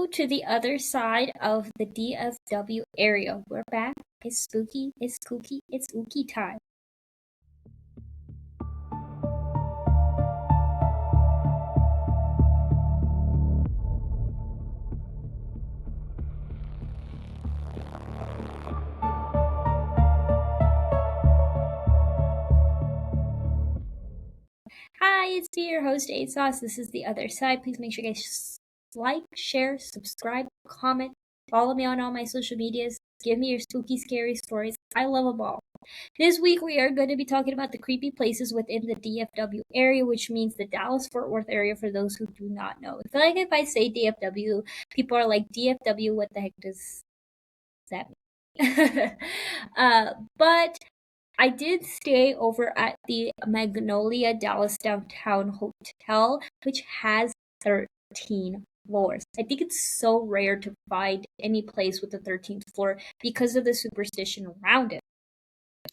to the other side of the DFW area. We're back. It's spooky, it's kooky, it's ooky time. Hi, it's me, your host, ASOS. This is the other side. Please make sure you guys like, share, subscribe, comment, follow me on all my social medias. Give me your spooky, scary stories. I love them all. This week, we are going to be talking about the creepy places within the DFW area, which means the Dallas Fort Worth area for those who do not know. I feel like if I say DFW, people are like, DFW, what the heck does that mean? But I did stay over at the Magnolia Dallas Downtown Hotel, which has 13 floors. I think it's so rare to find any place with a 13th floor because of the superstition around it.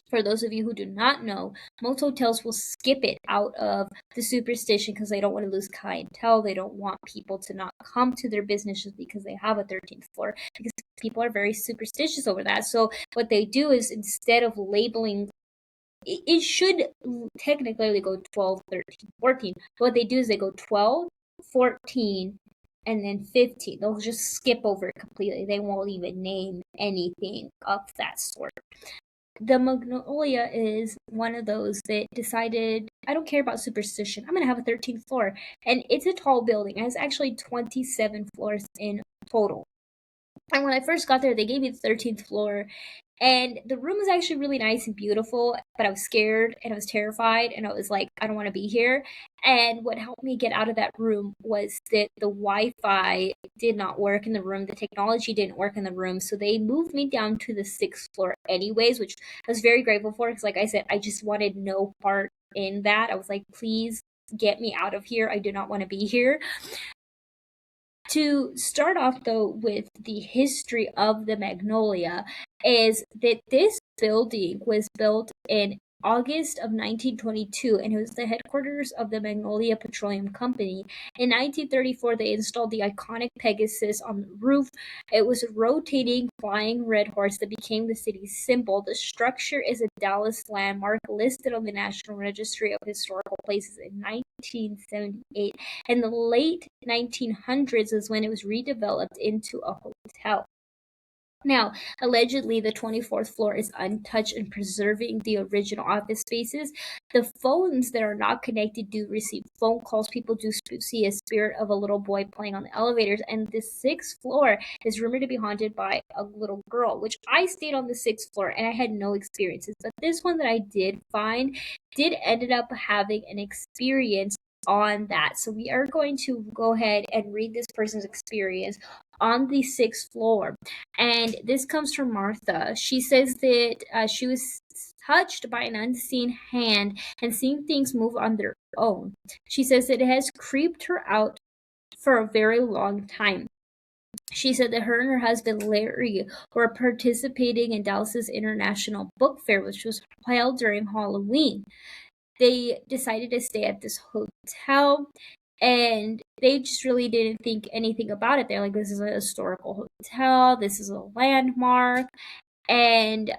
For those of you who do not know, most hotels will skip it out of the superstition because they don't want to lose clientele. They don't want people to not come to their businesses because they have a 13th floor, because people are very superstitious over that. So what they do is, instead of labeling, it should technically go 12, 13, 14. But what they do is they go 12, 14, and then 15. They'll just skip over it completely. They won't even name anything of that sort. The Magnolia is one of those that decided, I don't care about superstition. I'm going to have a 13th floor. And it's a tall building. It has actually 27 floors in total. And when I first got there, they gave me the 13th floor. And the room was actually really nice and beautiful, but I was scared and I was terrified and I was like, I don't want to be here. And what helped me get out of that room was that the Wi Fi did not work in the room, the technology didn't work in the room. So they moved me down to the 6th floor, anyways, which I was very grateful for because, like I said, I just wanted no part in that. I was like, please get me out of here. I do not want to be here. To start off, though, with the history of the Magnolia, is that this building was built in August of 1922, and it was the headquarters of the Magnolia Petroleum Company. In 1934, they installed the iconic Pegasus on the roof. It was a rotating flying red horse that became the city's symbol. The structure is a Dallas landmark listed on the National Registry of Historical Places in 1978. In the late 1900s is when it was redeveloped into a hotel. Now, allegedly, the 24th floor is untouched and preserving the original office spaces. The phones that are not connected do receive phone calls. People do see a spirit of a little boy playing on the elevators. And the 6th floor is rumored to be haunted by a little girl, which I stayed on the 6th floor and I had no experiences. But this one that I did find did ended up having an experience on that. So we are going to go ahead and read this person's experience on the 6th floor. And this comes from Martha. She says that she was touched by an unseen hand and seeing things move on their own. She says that it has creeped her out for a very long time. She said that her and her husband Larry were participating in Dallas's International Book Fair, which was held during Halloween. They decided to stay at this hotel and they just really didn't think anything about it. They're like, this is a historical hotel, this is a landmark. And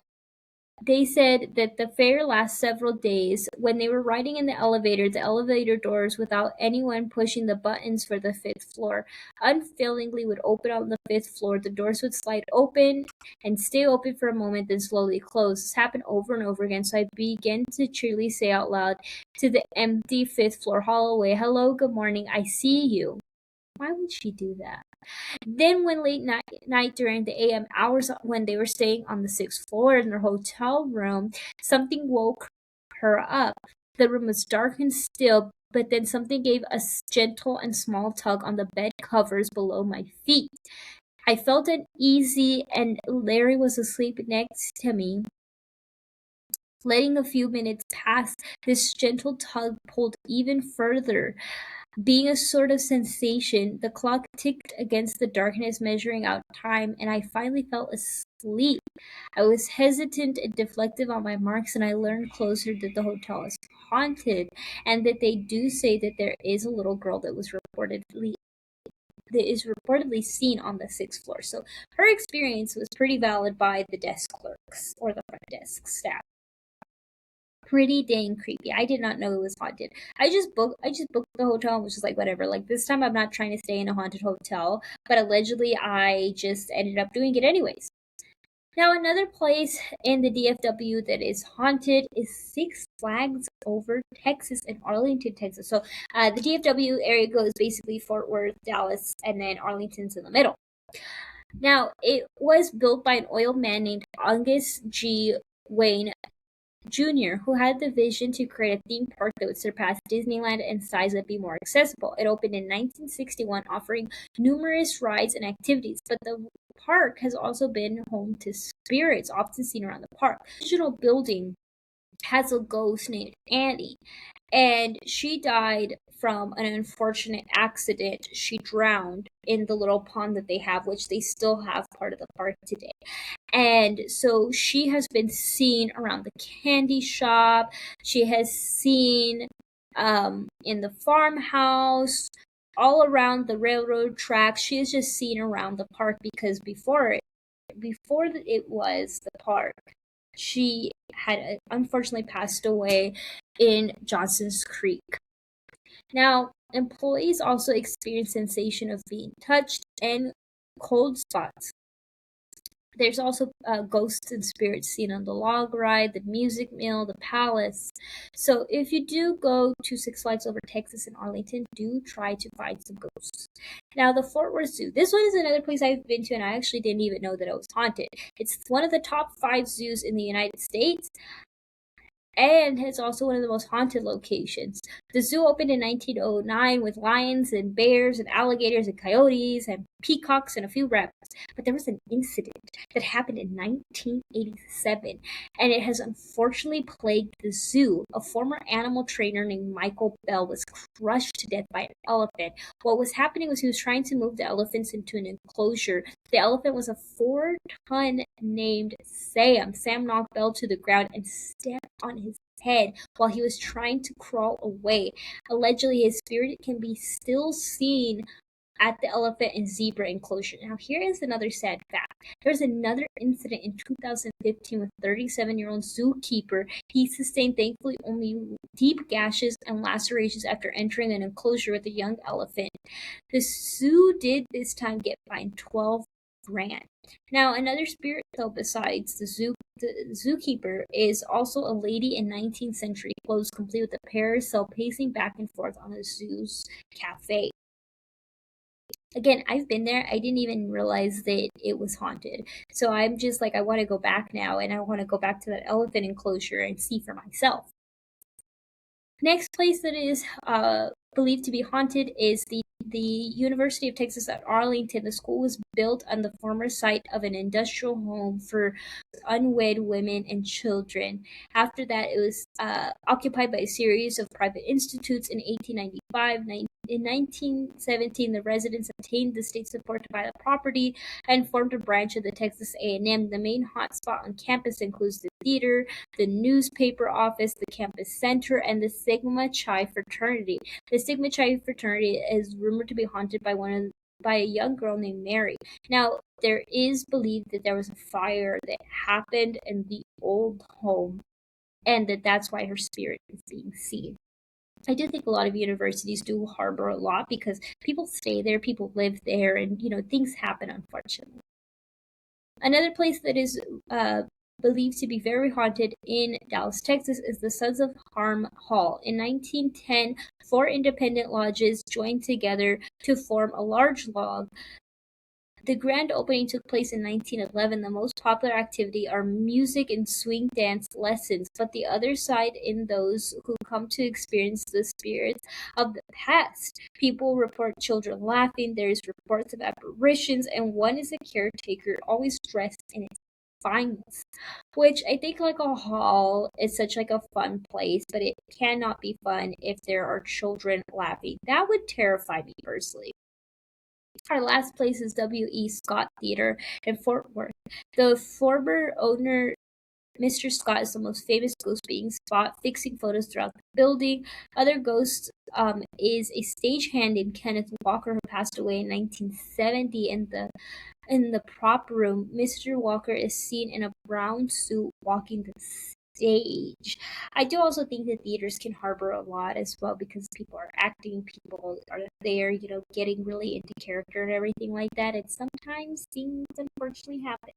they said that the fair lasts several days. When they were riding in the elevator doors, without anyone pushing the buttons for the 5th floor, unfailingly would open on the 5th floor. The doors would slide open and stay open for a moment, then slowly close. This happened over and over again. So I began to cheerily say out loud to the empty 5th floor hallway, hello, good morning, I see you. Why would she do that? Then, when late night during the AM hours, when they were staying on the 6th floor in their hotel room, something woke her up. The room was dark and still, but then something gave a gentle and small tug on the bed covers below my feet. I felt uneasy, and Larry was asleep next to me. Letting a few minutes pass, this gentle tug pulled even further. Being a sort of sensation, the clock ticked against the darkness, measuring out time, and I finally fell asleep. I was hesitant and deflective on my marks, and I learned closer that the hotel is haunted, and that they do say that there is a little girl that was reportedly that is reportedly seen on the 6th floor. So her experience was pretty valid by the desk clerks or the front desk staff. Pretty dang creepy. I did not know it was haunted. I just booked the hotel and was just like, whatever. Like, this time I'm not trying to stay in a haunted hotel, but allegedly I just ended up doing it anyways. Now, another place in the DFW that is haunted is Six Flags Over Texas in Arlington, Texas. So the DFW area goes basically Fort Worth, Dallas, and then Arlington's in the middle. Now, it was built by an oil man named Angus G. Wayne Jr., who had the vision to create a theme park that would surpass Disneyland in size and be more accessible. It opened in 1961, offering numerous rides and activities, but the park has also been home to spirits often seen around the park. The original building has a ghost named Annie, and she died from an unfortunate accident. She drowned in the little pond that they have, which they still have part of the park today. And so she has been seen around the candy shop. She has seen in the farmhouse, all around the railroad tracks. She is just seen around the park because before it was the park, she had unfortunately passed away in Johnson's Creek. Now, employees also experience sensation of being touched and cold spots. There's also ghosts and spirits seen on the log ride, the music mill, the palace. So if you do go to Six Flags Over Texas in Arlington, do try to find some ghosts. Now, the Fort Worth Zoo. This one is another place I've been to, and I actually didn't even know that it was haunted. It's one of the top 5 zoos in the United States, and it's also one of the most haunted locations. The zoo opened in 1909 with lions and bears and alligators and coyotes and peacocks and a few rabbits. But there was an incident that happened in 1987, and it has unfortunately plagued the zoo. A former animal trainer named Michael Bell was crushed to death by an elephant. What was happening was he was trying to move the elephants into an enclosure. The elephant was a 4-ton named Sam. Sam knocked Bell to the ground and stepped on his head while he was trying to crawl away. Allegedly, his spirit can be still seen at the elephant and zebra enclosure. Now, here is another sad fact. There was another incident in 2015 with 37-year-old zookeeper. He sustained, thankfully, only deep gashes and lacerations after entering an enclosure with a young elephant. The zoo did this time get fined 12 grand. Now, another spirit, though, besides the zookeeper, is also a lady in 19th century clothes, complete with a carousel pacing back and forth on the zoo's cafe. Again, I've been there. I didn't even realize that it was haunted. So I'm just like, I want to go back now, and I want to go back to that elephant enclosure and see for myself. Next place that is believed to be haunted is the University of Texas at Arlington. The school was built on the former site of an industrial home for unwed women and children. After that, it was occupied by a series of private institutes in 1895. In 1917, the residents obtained the state support to buy the property and formed a branch of the Texas A&M. The main hotspot on campus includes the theater, the newspaper office, the campus center, and the Sigma Chi fraternity. The Sigma Chi fraternity is rumored to be haunted by a young girl named Mary. Now, there is believed that there was a fire that happened in the old home, and that's why her spirit is being seen. I do think a lot of universities do harbor a lot because people stay there, people live there, and things happen, unfortunately. Another place that is believed to be very haunted in Dallas, Texas, is the Sons of Harm Hall. In 1910, 4 independent lodges joined together to form a large lodge. The grand opening took place in 1911. The most popular activity are music and swing dance lessons, but the other side in those who come to experience the spirits of the past. People report children laughing, there's reports of apparitions, and one is a caretaker, always dressed in its fineness. Which I think like a hall is such like a fun place, but it cannot be fun if there are children laughing. That would terrify me personally. Our last place is W.E. Scott Theater in Fort Worth. The former owner Mr. Scott is the most famous ghost being spot fixing photos throughout the building. Other ghosts is a stagehand named Kenneth Walker who passed away in 1970 in the prop room. Mr. Walker is seen in a brown suit walking the stage. I do also think that theaters can harbor a lot as well because people are acting, people are there, getting really into character and everything like that. And sometimes things unfortunately happen.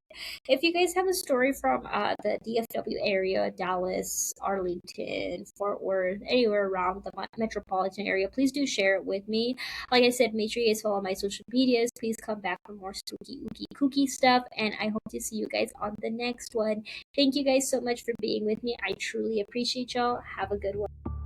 If you guys have a story from the DFW area, Dallas, Arlington, Fort Worth, anywhere around the metropolitan area, please do share it with me. Like I said, make sure you guys follow my social medias. Please come back for more spooky, ooky, kooky stuff. And I hope to see you guys on the next one. Thank you guys so much for being with me. I truly appreciate y'all. Have a good one.